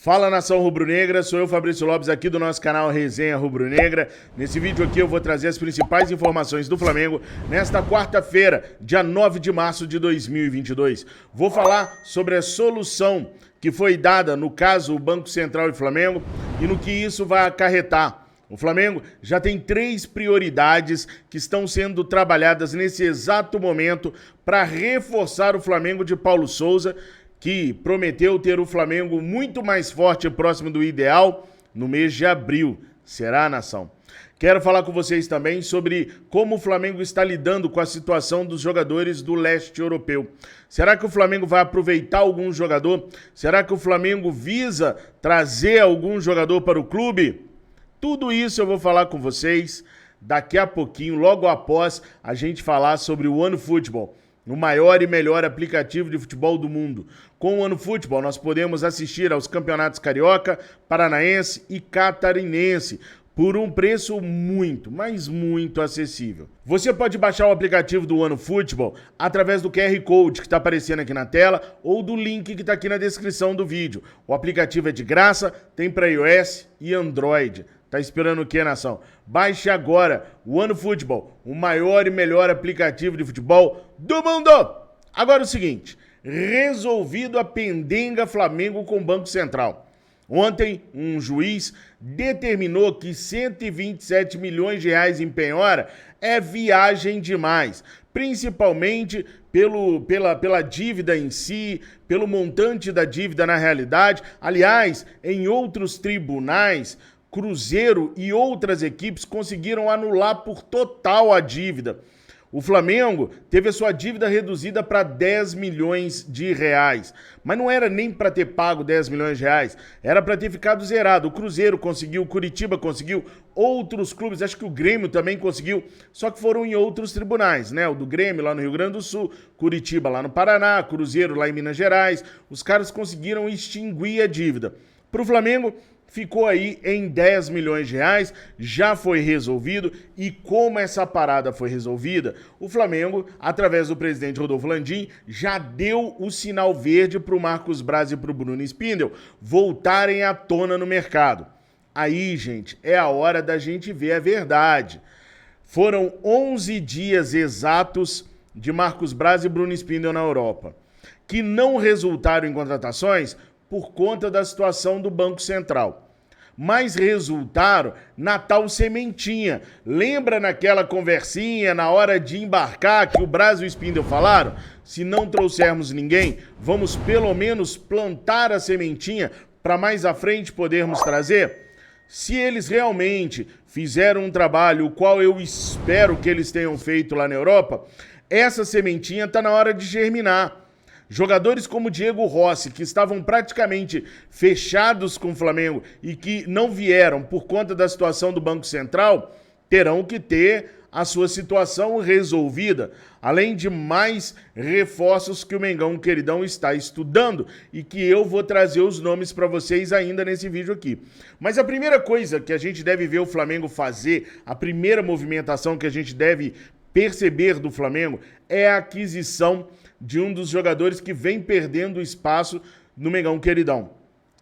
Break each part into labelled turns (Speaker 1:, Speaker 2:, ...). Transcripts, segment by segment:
Speaker 1: Fala, nação rubro-negra, sou eu, Fabrício Lopes, aqui do nosso canal Resenha Rubro-Negra. Nesse vídeo aqui eu vou trazer as principais informações do Flamengo nesta quarta-feira, dia 9 de março de 2022. Vou falar sobre a solução que foi dada, no caso, o Banco Central e Flamengo, e no que isso vai acarretar. O Flamengo já tem 3 prioridades que estão sendo trabalhadas nesse exato momento para reforçar o Flamengo de Paulo Souza, que prometeu ter o Flamengo muito mais forte e próximo do ideal no mês de abril. Será, nação? Quero falar com vocês também sobre como o Flamengo está lidando com a situação dos jogadores do leste europeu. Será que o Flamengo vai aproveitar algum jogador? Será que o Flamengo visa trazer algum jogador para o clube? Tudo isso eu vou falar com vocês daqui a pouquinho, logo após a gente falar sobre o OneFootball, o maior e melhor aplicativo de futebol do mundo. Com o OneFootball, nós podemos assistir aos campeonatos carioca, paranaense e catarinense por um preço muito, mas muito acessível. Você pode baixar o aplicativo do OneFootball através do QR Code que está aparecendo aqui na tela ou do link que está aqui na descrição do vídeo. O aplicativo é de graça, tem para iOS e Android. Tá esperando o que, nação? Baixe agora o OneFootball, o maior e melhor aplicativo de futebol do mundo! Agora o seguinte, resolvido a pendenga Flamengo com o Banco Central. Ontem, um juiz determinou que 127 milhões de reais em penhora é viagem demais, principalmente pela dívida em si, pelo montante da dívida na realidade. Aliás, em outros tribunais, Cruzeiro e outras equipes conseguiram anular por total a dívida. O Flamengo teve a sua dívida reduzida para 10 milhões de reais. Mas não era nem para ter pago 10 milhões de reais, era para ter ficado zerado. O Cruzeiro conseguiu, o Curitiba conseguiu, outros clubes, acho que o Grêmio também conseguiu, só que foram em outros tribunais, né? O do Grêmio lá no Rio Grande do Sul, Curitiba lá no Paraná, Cruzeiro lá em Minas Gerais. Os caras conseguiram extinguir a dívida. Para o Flamengo, ficou aí em 10 milhões de reais, já foi resolvido. E como essa parada foi resolvida, o Flamengo, através do presidente Rodolfo Landim, já deu o sinal verde para o Marcos Braz e para o Bruno Spindel voltarem à tona no mercado. Aí, gente, é a hora da gente ver a verdade. Foram 11 dias exatos de Marcos Braz e Bruno Spindel na Europa, que não resultaram em contratações por conta da situação do Banco Central. Mas resultaram na tal sementinha. Lembra naquela conversinha, na hora de embarcar, que o Braz e o Spindel falaram? Se não trouxermos ninguém, vamos pelo menos plantar a sementinha para mais à frente podermos trazer? Se eles realmente fizeram um trabalho, o qual eu espero que eles tenham feito lá na Europa, essa sementinha está na hora de germinar. Jogadores como Diego Rossi, que estavam praticamente fechados com o Flamengo e que não vieram por conta da situação do Banco Central, terão que ter a sua situação resolvida, além de mais reforços que o Mengão Queridão está estudando e que eu vou trazer os nomes para vocês ainda nesse vídeo aqui. Mas a primeira coisa que a gente deve ver o Flamengo fazer, a primeira movimentação que a gente deve perceber do Flamengo é a aquisição de um dos jogadores que vem perdendo espaço no Mengão Queridão.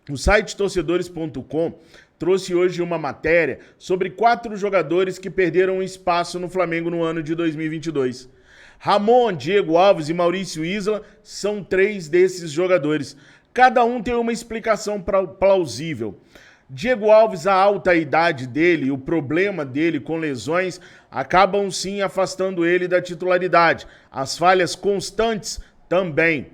Speaker 1: O site torcedores.com trouxe hoje uma matéria sobre 4 jogadores que perderam espaço no Flamengo no ano de 2022. Ramon, Diego Alves e Maurício Isla são 3 desses jogadores. Cada um tem uma explicação plausível. Diego Alves, a alta idade dele, o problema dele com lesões, acabam sim afastando ele da titularidade. As falhas constantes também.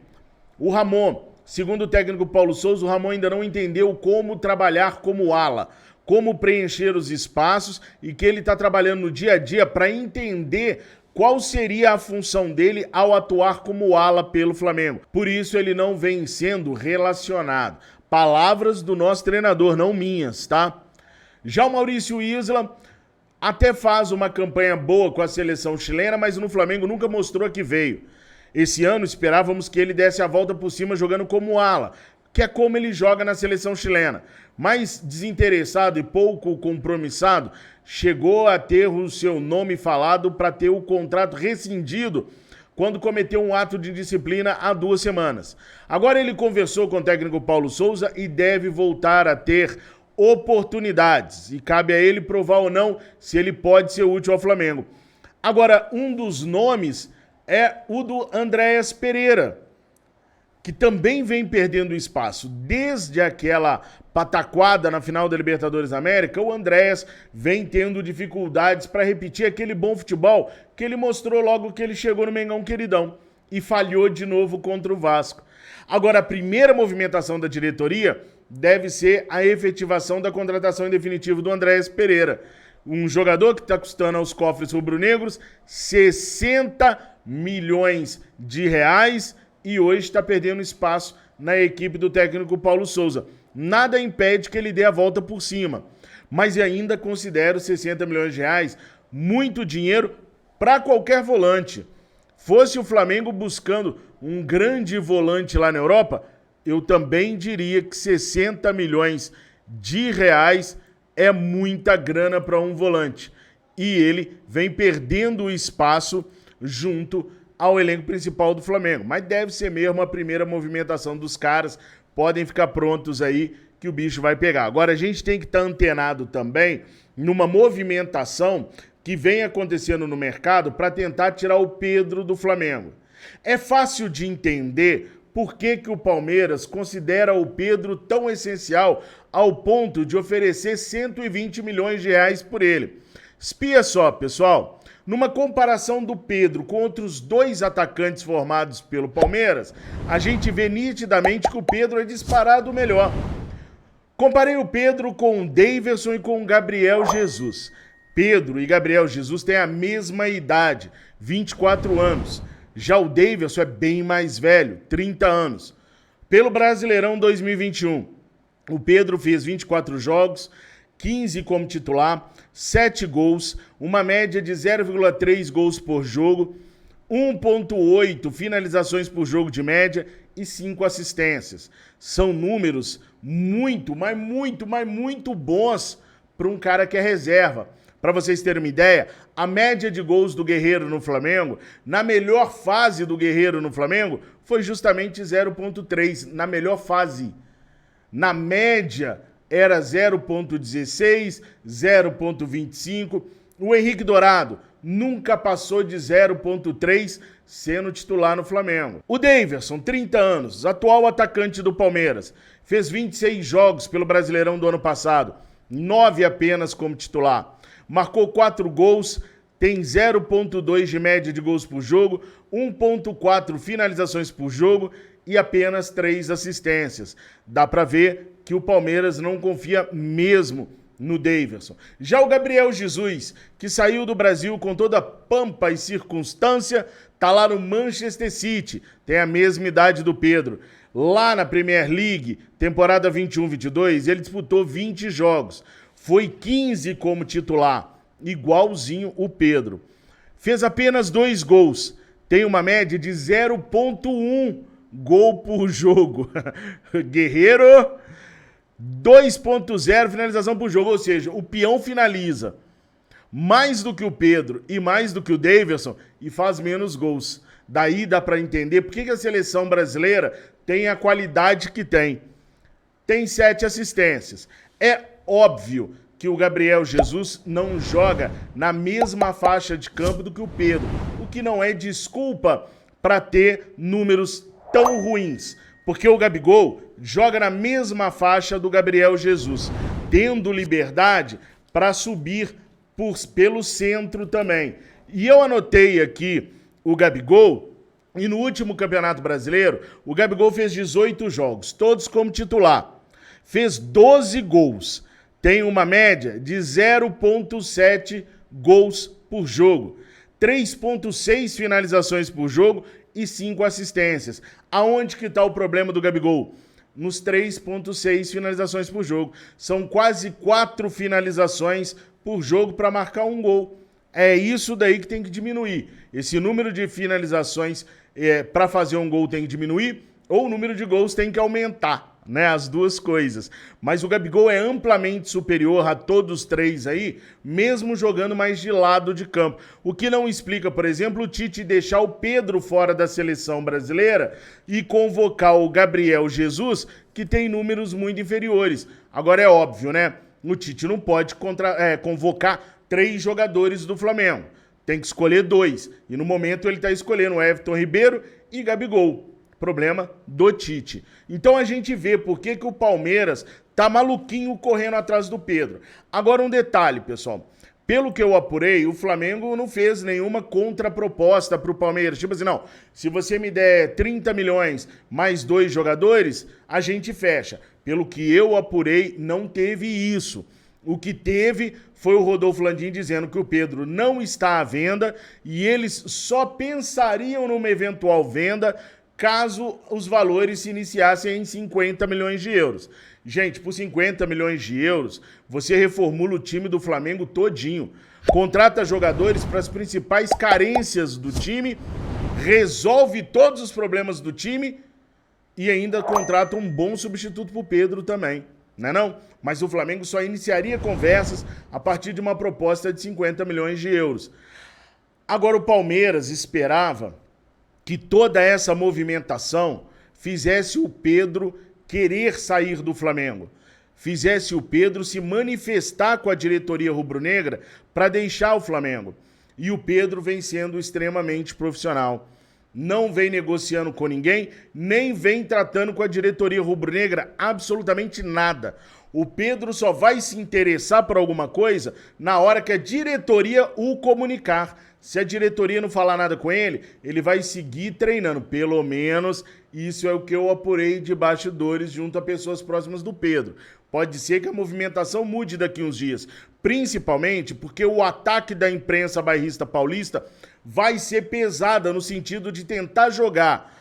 Speaker 1: O Ramon, segundo o técnico Paulo Souza, o Ramon ainda não entendeu como trabalhar como ala, como preencher os espaços, e que ele está trabalhando no dia a dia para entender qual seria a função dele ao atuar como ala pelo Flamengo. Por isso ele não vem sendo relacionado. Palavras do nosso treinador, não minhas, tá? Já o Maurício Isla até faz uma campanha boa com a seleção chilena, mas no Flamengo nunca mostrou que veio. Esse ano esperávamos que ele desse a volta por cima jogando como ala, que é como ele joga na seleção chilena. Mas desinteressado e pouco compromissado, chegou a ter o seu nome falado para ter o contrato rescindido quando cometeu um ato de indisciplina há 2 semanas. Agora ele conversou com o técnico Paulo Souza e deve voltar a ter oportunidades. E cabe a ele provar ou não se ele pode ser útil ao Flamengo. Agora, um dos nomes é o do Andréas Pereira, que também vem perdendo espaço. Desde aquela pataquada na final da Libertadores América, o Andréas vem tendo dificuldades para repetir aquele bom futebol que ele mostrou logo que ele chegou no Mengão Queridão e falhou de novo contra o Vasco. Agora, a primeira movimentação da diretoria deve ser a efetivação da contratação em definitivo do Andréas Pereira, um jogador que está custando aos cofres rubro-negros 60 milhões de reais e hoje está perdendo espaço na equipe do técnico Paulo Souza. Nada impede que ele dê a volta por cima, mas ainda considero 60 milhões de reais muito dinheiro para qualquer volante. Fosse o Flamengo buscando um grande volante lá na Europa, eu também diria que 60 milhões de reais é muita grana para um volante. E ele vem perdendo o espaço junto ao elenco principal do Flamengo. Mas deve ser mesmo a primeira movimentação dos caras. Podem ficar prontos aí que o bicho vai pegar. Agora a gente tem que estar antenado também numa movimentação que vem acontecendo no mercado para tentar tirar o Pedro do Flamengo. É fácil de entender por que o Palmeiras considera o Pedro tão essencial ao ponto de oferecer 120 milhões de reais por ele. Espia só, pessoal. Numa comparação do Pedro com outros 2 atacantes formados pelo Palmeiras, a gente vê nitidamente que o Pedro é disparado o melhor. Comparei o Pedro com o Daverson e com o Gabriel Jesus. Pedro e Gabriel Jesus têm a mesma idade, 24 anos. Já o Daverson é bem mais velho, 30 anos. Pelo Brasileirão 2021, o Pedro fez 24 jogos, 15 como titular, 7 gols, uma média de 0,3 gols por jogo, 1,8 finalizações por jogo de média e 5 assistências. São números muito bons para um cara que é reserva. Para vocês terem uma ideia, a média de gols do Guerreiro no Flamengo, na melhor fase do Guerreiro no Flamengo, foi justamente 0,3, na melhor fase. Na média, era 0,16, 0,25. O Henrique Dourado nunca passou de 0,3, sendo titular no Flamengo. O Daverson, 30 anos, atual atacante do Palmeiras, fez 26 jogos pelo Brasileirão do ano passado, 9 apenas como titular. Marcou 4 gols, tem 0,2 de média de gols por jogo, 1,4 finalizações por jogo e apenas 3 assistências. Dá para ver que o Palmeiras não confia mesmo no Daverson. Já o Gabriel Jesus, que saiu do Brasil com toda pampa e circunstância, tá lá no Manchester City, tem a mesma idade do Pedro. Lá na Premier League, temporada 21-22, ele disputou 20 jogos. Foi 15 como titular, igualzinho o Pedro. Fez apenas 2 gols, tem uma média de 0,1 gol por jogo. Guerreiro, 2,0 finalização por jogo, ou seja, o peão finaliza mais do que o Pedro e mais do que o Daverson e faz menos gols. Daí dá para entender por que a seleção brasileira tem a qualidade que tem. Tem 7 assistências. É óbvio que o Gabriel Jesus não joga na mesma faixa de campo do que o Pedro, o que não é desculpa para ter números tão ruins, porque o Gabigol joga na mesma faixa do Gabriel Jesus, tendo liberdade para subir pelo centro também. E eu anotei aqui o Gabigol, e no último Campeonato Brasileiro, o Gabigol fez 18 jogos, todos como titular. Fez 12 gols. Tem uma média de 0,7 gols por jogo. 3,6 finalizações por jogo e 5 assistências. Aonde que está o problema do Gabigol? Nos 3,6 finalizações por jogo. São quase 4 finalizações por jogo para marcar um gol. É isso daí que tem que diminuir. Esse número de finalizações para fazer um gol tem que diminuir ou o número de gols tem que aumentar. né? As duas coisas. Mas o Gabigol é amplamente superior a todos os três aí, mesmo jogando mais de lado de campo. O que não explica, por exemplo, o Tite deixar o Pedro fora da seleção brasileira e convocar o Gabriel Jesus, que tem números muito inferiores. Agora é óbvio, né? O Tite não pode convocar 3 jogadores do Flamengo. Tem que escolher 2. E no momento ele está escolhendo o Everton Ribeiro e Gabigol. Problema do Tite. Então a gente vê por que o Palmeiras tá maluquinho correndo atrás do Pedro. Agora um detalhe, pessoal. Pelo que eu apurei, o Flamengo não fez nenhuma contraproposta pro Palmeiras. Tipo assim, não, se você me der 30 milhões mais 2 jogadores, a gente fecha. Pelo que eu apurei, não teve isso. O que teve foi o Rodolfo Landim dizendo que o Pedro não está à venda e eles só pensariam numa eventual venda caso os valores se iniciassem em 50 milhões de euros. Gente, por 50 milhões de euros, você reformula o time do Flamengo todinho. Contrata jogadores para as principais carências do time, resolve todos os problemas do time e ainda contrata um bom substituto para o Pedro também. Não é não? Mas o Flamengo só iniciaria conversas a partir de uma proposta de 50 milhões de euros. Agora o Palmeiras esperava que toda essa movimentação fizesse o Pedro querer sair do Flamengo, fizesse o Pedro se manifestar com a diretoria rubro-negra para deixar o Flamengo. E o Pedro vem sendo extremamente profissional. Não vem negociando com ninguém, nem vem tratando com a diretoria rubro-negra absolutamente nada. O Pedro só vai se interessar por alguma coisa na hora que a diretoria o comunicar. Se a diretoria não falar nada com ele, ele vai seguir treinando. Pelo menos isso é o que eu apurei de bastidores junto a pessoas próximas do Pedro. Pode ser que a movimentação mude daqui uns dias, principalmente porque o ataque da imprensa bairrista paulista vai ser pesada no sentido de tentar jogar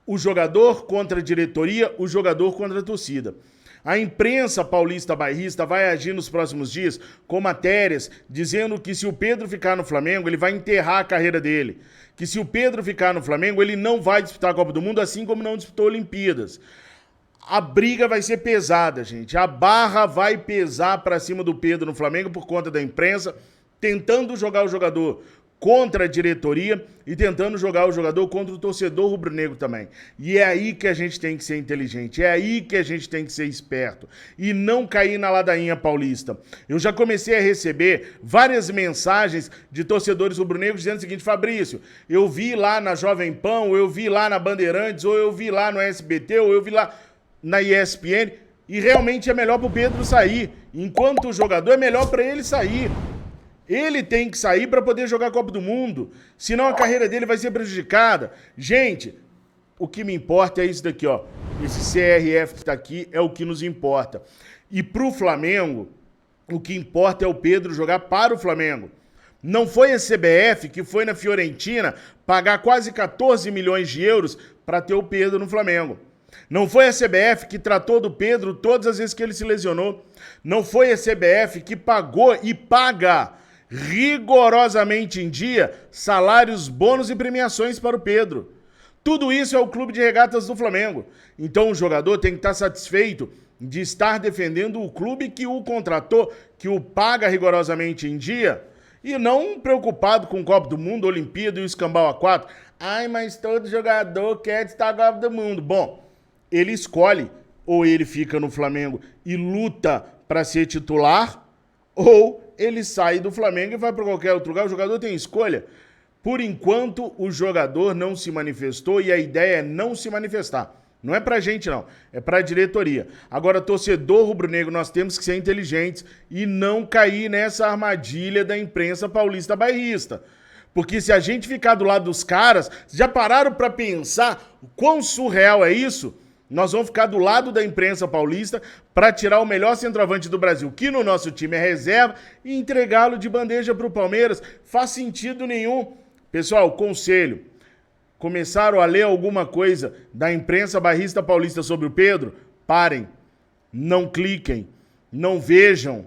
Speaker 1: o jogador contra a diretoria, o jogador contra a torcida. A imprensa paulista bairrista vai agir nos próximos dias com matérias dizendo que se o Pedro ficar no Flamengo, ele vai enterrar a carreira dele. Que se o Pedro ficar no Flamengo, ele não vai disputar a Copa do Mundo, assim como não disputou Olimpíadas. A briga vai ser pesada, gente. A barra vai pesar para cima do Pedro no Flamengo por conta da imprensa, tentando jogar o jogador contra a diretoria e tentando jogar o jogador contra o torcedor rubro-negro também. E é aí que a gente tem que ser inteligente, é aí que a gente tem que ser esperto e não cair na ladainha paulista. Eu já comecei a receber várias mensagens de torcedores rubro-negros dizendo o seguinte: Fabrício, eu vi lá na Jovem Pan, ou eu vi lá na Bandeirantes, ou eu vi lá no SBT, ou eu vi lá na ESPN, e realmente é melhor pro Pedro sair. Enquanto o jogador, é melhor para ele sair. Ele tem que sair para poder jogar a Copa do Mundo, senão a carreira dele vai ser prejudicada. Gente, o que me importa é isso daqui, ó. Esse CRF que está aqui é o que nos importa. E para o Flamengo, o que importa é o Pedro jogar para o Flamengo. Não foi a CBF que foi na Fiorentina pagar quase 14 milhões de euros para ter o Pedro no Flamengo. Não foi a CBF que tratou do Pedro todas as vezes que ele se lesionou. Não foi a CBF que pagou e paga rigorosamente em dia salários, bônus e premiações para o Pedro. Tudo isso é o Clube de Regatas do Flamengo. Então o jogador tem que estar satisfeito de estar defendendo o clube que o contratou, que o paga rigorosamente em dia, e não preocupado com o Copa do Mundo, Olimpíada e o Escambau A4. Ai, mas todo jogador quer estar na Copa do Mundo. Bom, ele escolhe, ou ele fica no Flamengo e luta para ser titular, ou ele sai do Flamengo e vai para qualquer outro lugar. O jogador tem escolha. Por enquanto, o jogador não se manifestou e a ideia é não se manifestar. Não é pra gente, não. É pra diretoria. Agora, torcedor rubro-negro, nós temos que ser inteligentes e não cair nessa armadilha da imprensa paulista bairrista. Porque se a gente ficar do lado dos caras, já pararam pra pensar o quão surreal é isso? Nós vamos ficar do lado da imprensa paulista para tirar o melhor centroavante do Brasil, que no nosso time é reserva, e entregá-lo de bandeja para o Palmeiras. Faz sentido nenhum. Pessoal, conselho. Começaram a ler alguma coisa da imprensa bairrista paulista sobre o Pedro? Parem. Não cliquem. Não vejam.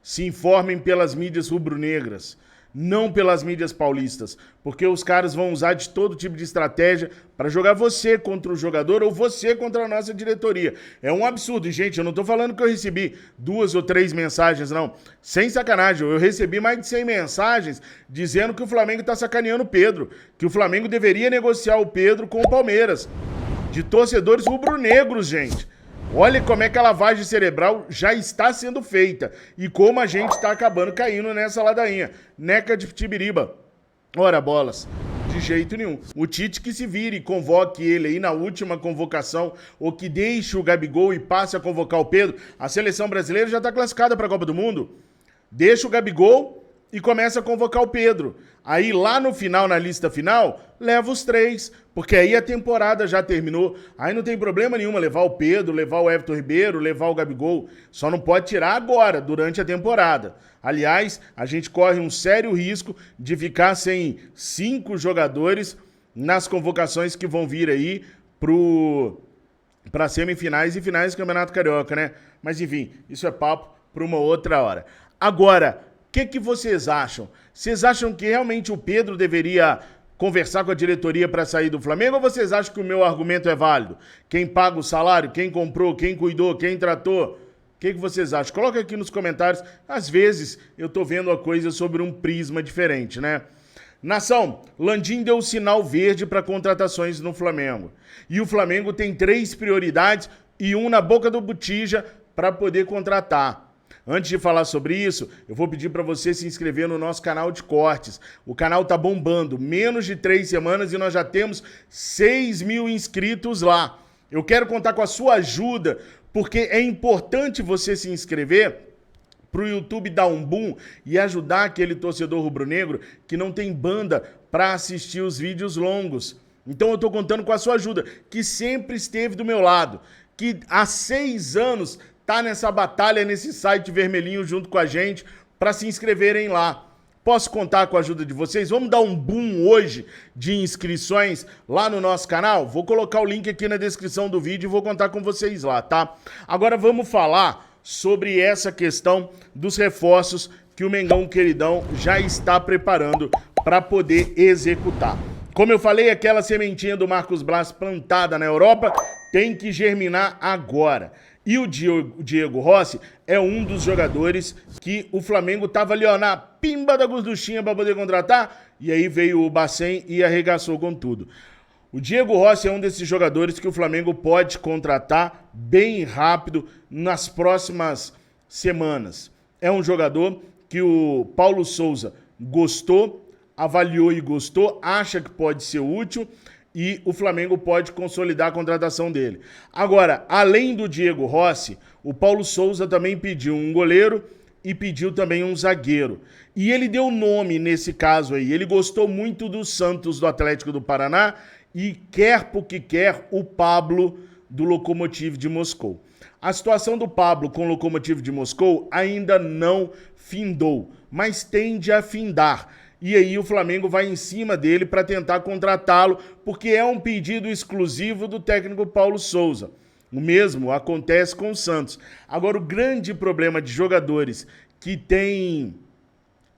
Speaker 1: Se informem pelas mídias rubro-negras. não pelas mídias paulistas, porque os caras vão usar de todo tipo de estratégia para jogar você contra o jogador ou você contra a nossa diretoria. É um absurdo, e, gente, eu não tô falando que eu recebi 2 ou 3 mensagens, não. Sem sacanagem, eu recebi mais de 100 mensagens dizendo que o Flamengo tá sacaneando o Pedro, que o Flamengo deveria negociar o Pedro com o Palmeiras. De torcedores rubro-negros, gente. Olha como é que a lavagem cerebral já está sendo feita e como a gente está acabando caindo nessa ladainha. Neca de Tibiriba. Ora, bolas. De jeito nenhum. O Tite que se vire e convoque ele aí na última convocação ou que deixe o Gabigol e passe a convocar o Pedro. A seleção brasileira já está classificada para a Copa do Mundo. Deixa o Gabigol e começa a convocar o Pedro. Aí lá no final, na lista final, leva os 3, porque aí a temporada já terminou. Aí não tem problema nenhum levar o Pedro, levar o Everton Ribeiro, levar o Gabigol. Só não pode tirar agora, durante a temporada. Aliás, a gente corre um sério risco de ficar sem 5 jogadores nas convocações que vão vir aí para semifinais e finais do Campeonato Carioca, né? Mas enfim, isso é papo para uma outra hora. Agora, o que vocês acham? Vocês acham que realmente o Pedro deveria conversar com a diretoria para sair do Flamengo ou vocês acham que o meu argumento é válido? Quem paga o salário, quem comprou, quem cuidou, quem tratou? O que vocês acham? Coloca aqui nos comentários. Às vezes eu tô vendo a coisa sobre um prisma diferente, né? Nação, Landim deu sinal verde para contratações no Flamengo. E o Flamengo tem 3 prioridades e um na boca do botija para poder contratar. Antes de falar sobre isso, eu vou pedir para você se inscrever no nosso canal de cortes. O canal tá bombando, menos de 3 semanas e nós já temos 6 mil inscritos lá. Eu quero contar com a sua ajuda, porque é importante você se inscrever para o YouTube dar um boom e ajudar aquele torcedor rubro-negro que não tem banda para assistir os vídeos longos. Então eu tô contando com a sua ajuda, que sempre esteve do meu lado, que há 6 anos tá nessa batalha, nesse site vermelhinho junto com a gente, para se inscreverem lá. Posso contar com a ajuda de vocês? Vamos dar um boom hoje de inscrições lá no nosso canal? Vou colocar o link aqui na descrição do vídeo e vou contar com vocês lá, tá? Agora vamos falar sobre essa questão dos reforços que o Mengão queridão já está preparando para poder executar. Como eu falei, aquela sementinha do Marcos Braz plantada na Europa tem que germinar agora. E o Diego Rossi é um dos jogadores que o Flamengo estava ali, ó, na pimba da gorduchinha para poder contratar, e aí veio o Bacen e arregaçou com tudo. O Diego Rossi é um desses jogadores que o Flamengo pode contratar bem rápido nas próximas semanas. É um jogador que o Paulo Souza gostou, avaliou e gostou, acha que pode ser útil, e o Flamengo pode consolidar a contratação dele. Agora, além do Diego Rossi, o Paulo Souza também pediu um goleiro e pediu também um zagueiro. E ele deu nome nesse caso aí. Ele gostou muito do Santos, do Atlético do Paraná, e quer porque quer o Pablo do Lokomotiv de Moscou. A situação do Pablo com o Lokomotiv de Moscou ainda não findou, mas tende a findar. E aí o Flamengo vai em cima dele para tentar contratá-lo, porque é um pedido exclusivo do técnico Paulo Souza. O mesmo acontece com o Santos. Agora, o grande problema de jogadores que tem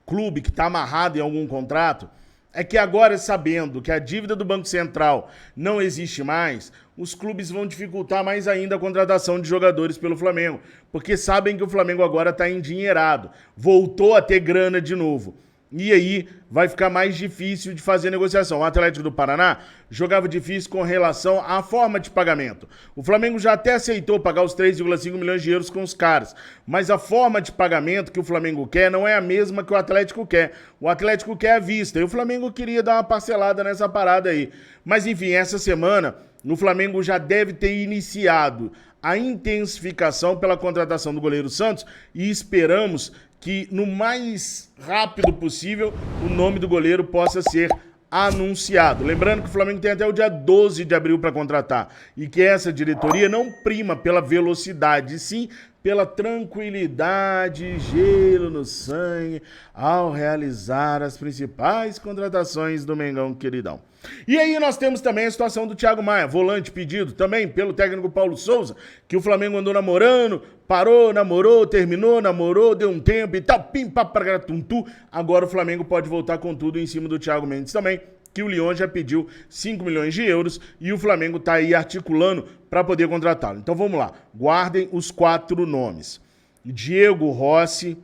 Speaker 1: clube que está amarrado em algum contrato é que agora, sabendo que a dívida do Banco Central não existe mais, os clubes vão dificultar mais ainda a contratação de jogadores pelo Flamengo, porque sabem que o Flamengo agora está endinheirado, voltou a ter grana de novo. E aí vai ficar mais difícil de fazer negociação. O Atlético do Paraná jogava difícil com relação à forma de pagamento. O Flamengo já até aceitou pagar os 3,5 milhões de euros com os caras, mas a forma de pagamento que o Flamengo quer não é a mesma que o Atlético quer. O Atlético quer à vista e o Flamengo queria dar uma parcelada nessa parada aí. Mas enfim, essa semana o Flamengo já deve ter iniciado a intensificação pela contratação do goleiro Santos e esperamos que no mais rápido possível o nome do goleiro possa ser anunciado. Lembrando que o Flamengo tem até o dia 12 de abril para contratar e que essa diretoria não prima pela velocidade, sim pela tranquilidade e gelo no sangue ao realizar as principais contratações do Mengão queridão. E aí nós temos também a situação do Thiago Maia, volante pedido também pelo técnico Paulo Souza, que o Flamengo andou namorando, parou, namorou, terminou, namorou, deu um tempo e tal, pim, papagatuntu. Agora o Flamengo pode voltar com tudo em cima do Thiago Mendes também, que o Lyon já pediu 5 milhões de euros e o Flamengo está aí articulando para poder contratá-lo. Então vamos lá, guardem os 4 nomes. Diego Rossi,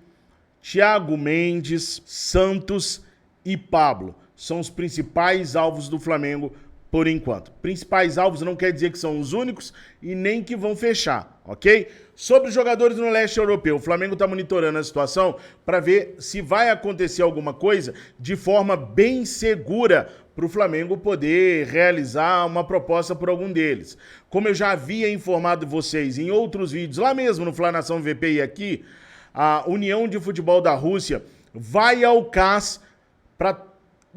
Speaker 1: Thiago Mendes, Santos e Pablo. São os principais alvos do Flamengo por enquanto. Principais alvos não quer dizer que são os únicos e nem que vão fechar, ok? Sobre os jogadores no leste europeu, o Flamengo está monitorando a situação para ver se vai acontecer alguma coisa de forma bem segura para o Flamengo poder realizar uma proposta por algum deles. Como eu já havia informado vocês em outros vídeos, lá mesmo no Flanação VP e aqui, a União de Futebol da Rússia vai ao CAS para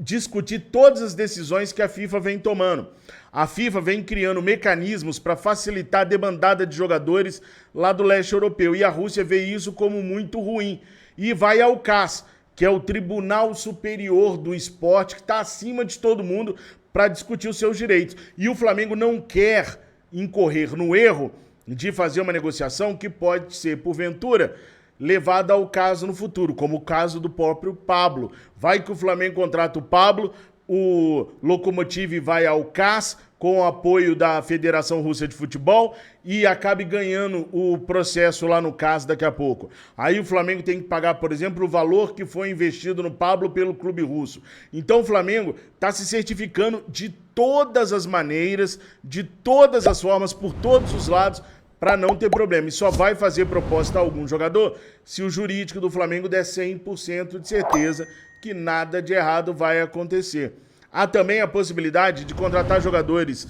Speaker 1: discutir todas as decisões que a FIFA vem tomando. A FIFA vem criando mecanismos para facilitar a debandada de jogadores lá do leste europeu e a Rússia vê isso como muito ruim. E vai ao CAS, que é o Tribunal Superior do Esporte, que está acima de todo mundo para discutir os seus direitos. E o Flamengo não quer incorrer no erro de fazer uma negociação que pode ser, porventura, levada ao caso no futuro, como o caso do próprio Pablo. Vai que o Flamengo contrata o Pablo, o Lokomotiv vai ao CAS com o apoio da Federação Russa de Futebol e acabe ganhando o processo lá no CAS daqui a pouco. Aí o Flamengo tem que pagar, por exemplo, o valor que foi investido no Pablo pelo clube russo. Então o Flamengo está se certificando de todas as maneiras, de todas as formas, por todos os lados, para não ter problema. E só vai fazer proposta a algum jogador se o jurídico do Flamengo der 100% de certeza que nada de errado vai acontecer. Há também a possibilidade de contratar jogadores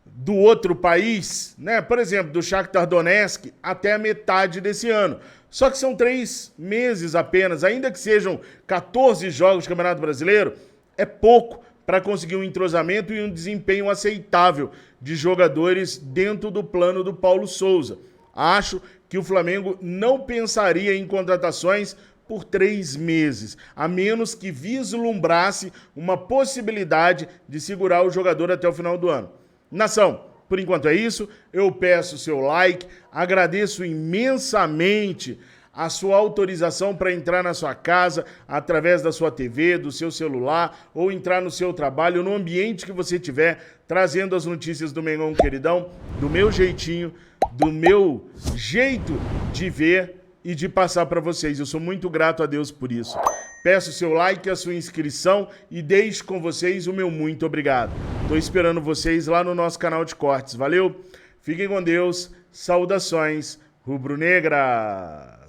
Speaker 1: do outro país, né? Por exemplo, do Shakhtar Donetsk até a metade desse ano. Só que são 3 meses apenas, ainda que sejam 14 jogos do Campeonato Brasileiro, é pouco para conseguir um entrosamento e um desempenho aceitável de jogadores dentro do plano do Paulo Souza. Acho que o Flamengo não pensaria em contratações por 3 meses, a menos que vislumbrasse uma possibilidade de segurar o jogador até o final do ano. Nação, por enquanto é isso. Eu peço o seu like, agradeço imensamente a sua autorização para entrar na sua casa através da sua TV, do seu celular ou entrar no seu trabalho, no ambiente que você tiver, trazendo as notícias do Mengão queridão, do meu jeitinho, do meu jeito de ver e de passar para vocês. Eu sou muito grato a Deus por isso. Peço o seu like, a sua inscrição e deixo com vocês o meu muito obrigado. Estou esperando vocês lá no nosso canal de cortes. Valeu? Fiquem com Deus. Saudações rubro-negras.